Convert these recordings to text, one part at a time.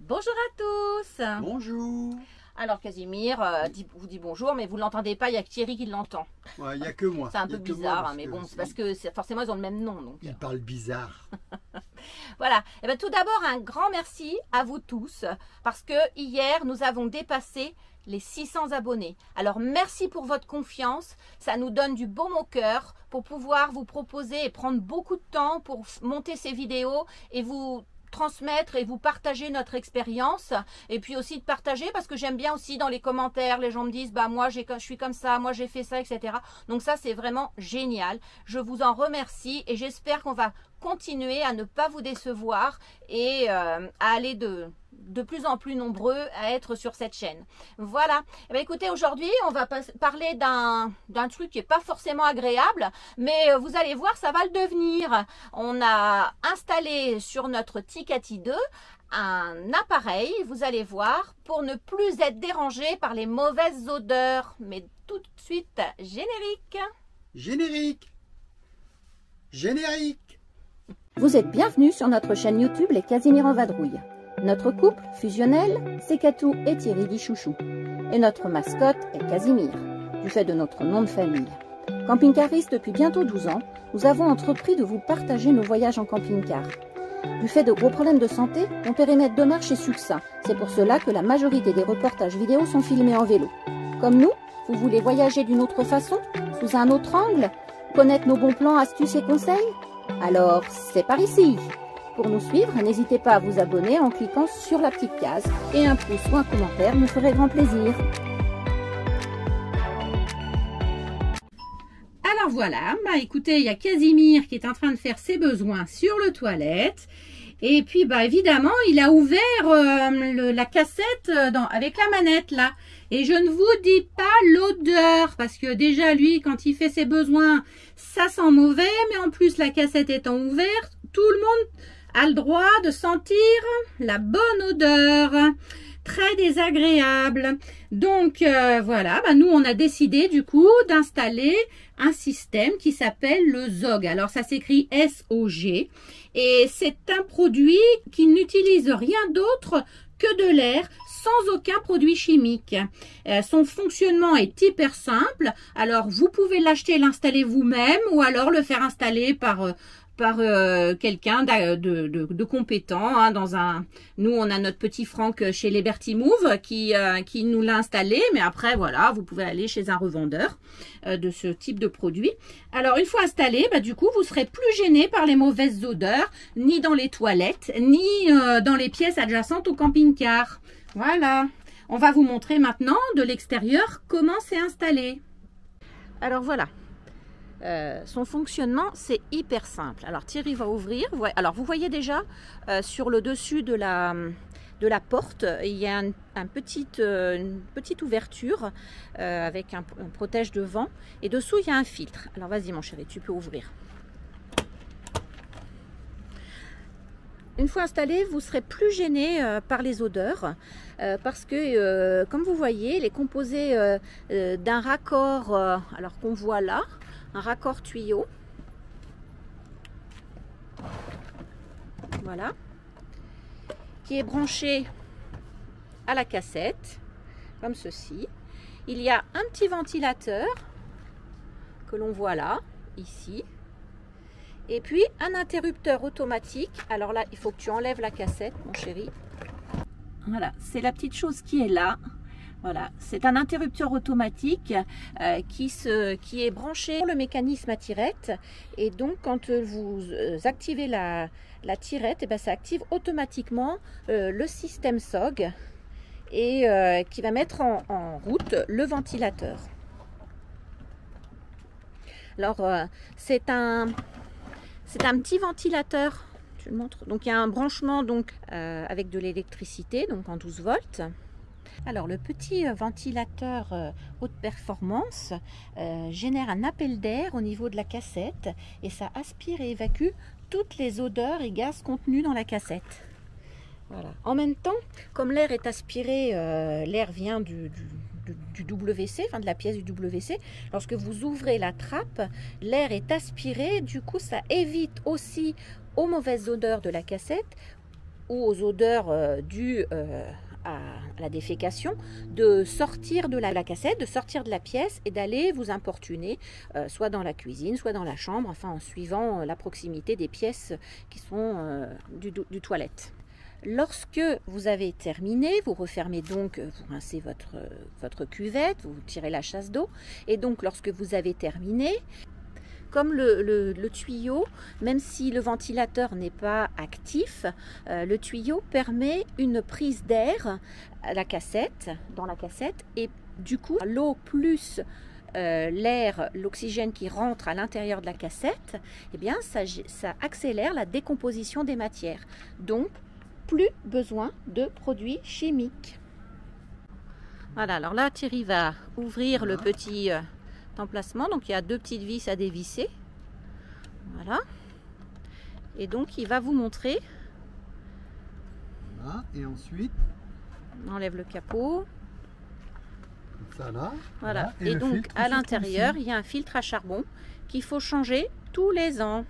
Bonjour à tous. Bonjour. Alors Casimir vous dit bonjour, mais vous ne l'entendez pas, il y a que Thierry qui l'entend. Ouais, il n'y a que moi. C'est un peu bizarre, mais bon, c'est parce que forcément ils ont le même nom. Donc. Il parle bizarre. Voilà. Et bien, tout d'abord, un grand merci à vous tous, parce que hier, nous avons dépassé les 600 abonnés. Alors, merci pour votre confiance. Ça nous donne du baume au cœur pour pouvoir vous proposer et prendre beaucoup de temps pour monter ces vidéos et vous transmettre et vous partager notre expérience, et puis aussi de partager, parce que j'aime bien aussi dans les commentaires, les gens me disent bah moi je suis comme ça, moi j'ai fait ça, etc. Donc ça c'est vraiment génial. Je vous en remercie et j'espère qu'on va continuer à ne pas vous décevoir et à aller de plus en plus nombreux à être sur cette chaîne. Voilà. Eh bien, écoutez, aujourd'hui, on va parler d'un truc qui n'est pas forcément agréable, mais vous allez voir, ça va le devenir. On a installé sur notre Tikati 2 un appareil, vous allez voir, pour ne plus être dérangé par les mauvaises odeurs. Mais tout de suite, générique. Générique. Générique. Vous êtes bienvenus sur notre chaîne YouTube Les Casimir en vadrouille. Notre couple fusionnel, c'est Catou et Thierry dit chouchou. Et notre mascotte est Casimir, du fait de notre nom de famille. Camping-cariste depuis bientôt 12 ans, nous avons entrepris de vous partager nos voyages en camping-car. Du fait de gros problèmes de santé, mon périmètre de marche est succinct. C'est pour cela que la majorité des reportages vidéo sont filmés en vélo. Comme nous, vous voulez voyager d'une autre façon, sous un autre angle, connaître nos bons plans, astuces et conseils? Alors, c'est par ici. Pour nous suivre, n'hésitez pas à vous abonner en cliquant sur la petite case et un pouce ou un commentaire nous ferait grand plaisir. Alors voilà, bah écoutez, il y a Casimir qui est en train de faire ses besoins sur le toilette. Et puis bah évidemment, il a ouvert la cassette avec la manette là. Et je ne vous dis pas l'odeur, parce que déjà lui, quand il fait ses besoins, ça sent mauvais. Mais en plus, la cassette étant ouverte, tout le monde a le droit de sentir la bonne odeur. Très désagréable. Donc voilà, bah, nous on a décidé du coup d'installer un système qui s'appelle le Zog. Alors ça s'écrit S-O-G et c'est un produit qui n'utilise rien d'autre que de l'air sans aucun produit chimique. Son fonctionnement est hyper simple. Alors vous pouvez l'acheter, l'installer vous-même ou alors le faire installer par quelqu'un de compétent. Hein, nous, on a notre petit Franck chez Liberty Move qui nous l'a installé. Mais après, voilà, vous pouvez aller chez un revendeur de ce type de produit. Alors, une fois installé, bah, du coup, vous serez plus gêné par les mauvaises odeurs, ni dans les toilettes, ni dans les pièces adjacentes au camping-car. Voilà. On va vous montrer maintenant de l'extérieur comment c'est installé. Alors, voilà. Son fonctionnement, c'est hyper simple. Alors Thierry va ouvrir. Alors vous voyez déjà sur le dessus de la porte, il y a une petite ouverture avec un protège de vent. Et dessous, il y a un filtre. Alors vas-y mon chéri, tu peux ouvrir. Une fois installé, vous serez plus gêné par les odeurs parce que, comme vous voyez, il est composé d'un raccord, alors qu'on voit là, un raccord tuyau. Voilà. Qui est branché à la cassette, comme ceci. Il y a un petit ventilateur que l'on voit là, ici. Et puis un interrupteur automatique. Alors là, il faut que tu enlèves la cassette, mon chéri. Voilà, c'est la petite chose qui est là. Voilà, c'est un interrupteur automatique qui est branché sur le mécanisme à tirette. Et donc, quand vous activez la tirette, et bien, ça active automatiquement le système SOG et qui va mettre en route le ventilateur. Alors, c'est un petit ventilateur. Je le montre. Donc, il y a un branchement donc, avec de l'électricité, donc en 12 volts. Alors le petit ventilateur haute performance génère un appel d'air au niveau de la cassette et ça aspire et évacue toutes les odeurs et gaz contenus dans la cassette. Voilà. En même temps, comme l'air est aspiré, l'air vient du WC, enfin de la pièce du WC. Lorsque vous ouvrez la trappe, l'air est aspiré, du coup ça évite aussi aux mauvaises odeurs de la cassette ou aux odeurs dues à la défécation, de sortir de la cassette, de sortir de la pièce et d'aller vous importuner, soit dans la cuisine, soit dans la chambre, enfin en suivant la proximité des pièces qui sont du toilette. Lorsque vous avez terminé, vous refermez donc, vous rincez votre cuvette, vous tirez la chasse d'eau, et donc lorsque vous avez terminé, comme le tuyau, même si le ventilateur n'est pas actif, le tuyau permet une prise d'air à la cassette, dans la cassette, et du coup l'eau plus l'air, l'oxygène qui rentre à l'intérieur de la cassette, eh bien ça accélère la décomposition des matières. Donc plus besoin de produits chimiques. Voilà, alors là Thierry va ouvrir le petit emplacement, donc il y a 2 petites vis à dévisser. Voilà. Et donc il va vous montrer. Voilà. Et ensuite, On enlève le capot. comme ça là. Voilà. Et Et le donc filtre à se trouve l'intérieur, ici. il y a un filtre à charbon qu'il faut changer tous les ans.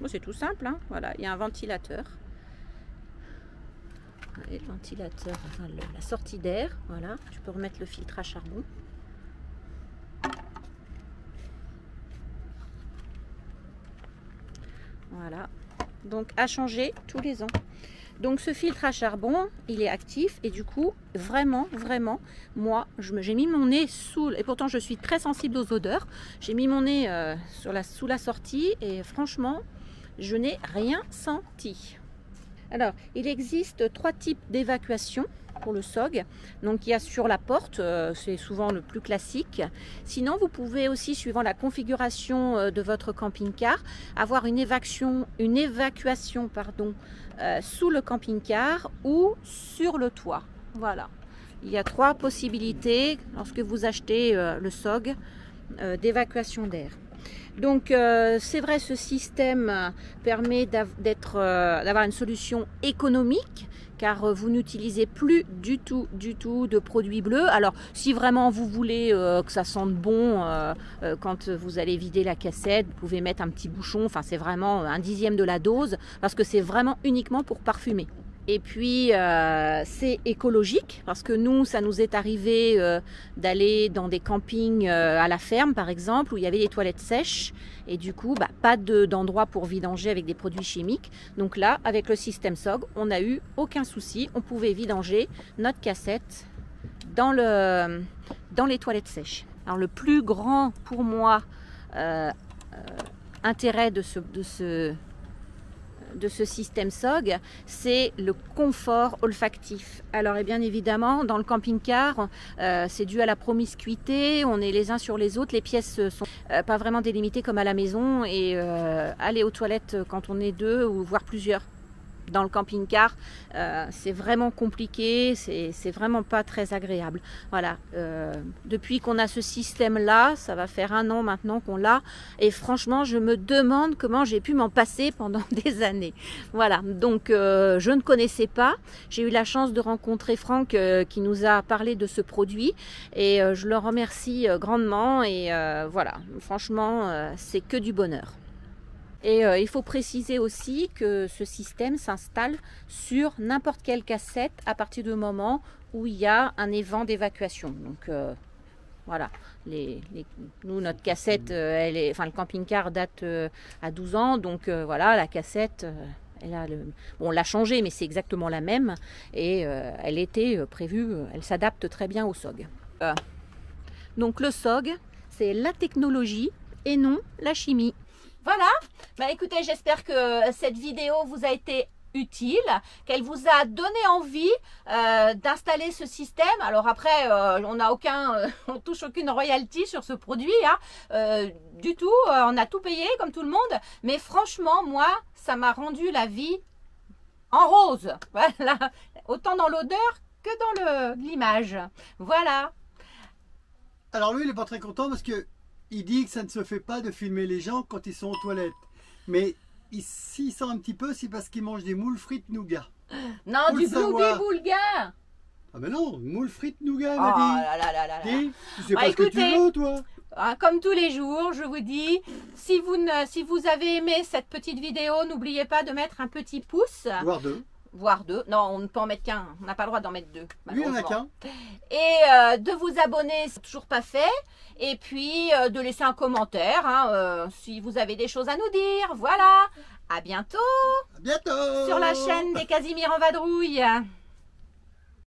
Bon, c'est tout simple, hein. Voilà, il y a un ventilateur. Et le ventilateur, enfin la sortie d'air, voilà, tu peux remettre le filtre à charbon. Voilà, donc à changer tous les ans. Donc ce filtre à charbon, il est actif et du coup, vraiment, j'ai mis mon nez sous, et pourtant je suis très sensible aux odeurs, j'ai mis mon nez sous la sortie et franchement, je n'ai rien senti. Alors, il existe 3 types d'évacuation pour le SOG. Donc, il y a sur la porte, c'est souvent le plus classique. Sinon, vous pouvez aussi, suivant la configuration de votre camping-car, avoir une évacuation sous le camping-car ou sur le toit. Voilà. Il y a 3 possibilités lorsque vous achetez le SOG d'évacuation d'air. Donc c'est vrai, ce système permet d'avoir une solution économique car vous n'utilisez plus du tout de produits bleus. Alors si vraiment vous voulez que ça sente bon quand vous allez vider la cassette, vous pouvez mettre un petit bouchon, enfin c'est vraiment 1/10 de la dose parce que c'est vraiment uniquement pour parfumer. Et puis c'est écologique parce que nous, ça nous est arrivé d'aller dans des campings à la ferme par exemple où il y avait des toilettes sèches et du coup pas d'endroit pour vidanger avec des produits chimiques. Donc là, avec le système SOG, on n'a eu aucun souci, on pouvait vidanger notre cassette dans les toilettes sèches. Alors le plus grand pour moi intérêt de ce système SOG, c'est le confort olfactif. Alors et bien évidemment, dans le camping-car, c'est dû à la promiscuité, on est les uns sur les autres, les pièces sont pas vraiment délimitées comme à la maison et aller aux toilettes quand on est 2 ou voire plusieurs dans le camping-car, c'est vraiment compliqué, c'est vraiment pas très agréable. Voilà, depuis qu'on a ce système-là, ça va faire 1 an maintenant qu'on l'a, et franchement, je me demande comment j'ai pu m'en passer pendant des années. Voilà, donc je ne connaissais pas. J'ai eu la chance de rencontrer Franck qui nous a parlé de ce produit, et je le remercie grandement, et voilà, franchement, c'est que du bonheur. Et il faut préciser aussi que ce système s'installe sur n'importe quelle cassette à partir du moment où il y a un évent d'évacuation. Donc voilà, nous notre cassette, le camping-car date à 12 ans, donc voilà, la cassette, on l'a changée, mais c'est exactement la même et elle était prévue, elle s'adapte très bien au SOG. Donc le SOG, c'est la technologie et non la chimie. Voilà, écoutez, j'espère que cette vidéo vous a été utile, qu'elle vous a donné envie d'installer ce système. Alors après, on touche aucune royalty sur ce produit, du tout, on a tout payé comme tout le monde, mais franchement, moi, ça m'a rendu la vie en rose, voilà, autant dans l'odeur que dans l'image, voilà. Alors lui, il n'est pas très content parce que il dit que ça ne se fait pas de filmer les gens quand ils sont aux toilettes. Mais s'il sent un petit peu, c'est parce qu'ils mangent des moules frites nougat. Non, Faut du le savoir. boulga. Ah mais non, moules frites nougat, Oh m'a dit. là là là là. Dis, tu sais pas ce que tu écoutez, veux, toi. comme tous les jours, je vous dis, si vous avez aimé cette petite vidéo, n'oubliez pas de mettre un petit pouce. Voire 2. voire 2. Non, on ne peut en mettre qu'un. On n'a pas le droit d'en mettre 2. Lui, il n'y en a qu'un. Et de vous abonner, c'est toujours pas fait. Et puis de laisser un commentaire hein, si vous avez des choses à nous dire. Voilà. À bientôt. À bientôt. Sur la chaîne des Casimir en vadrouille.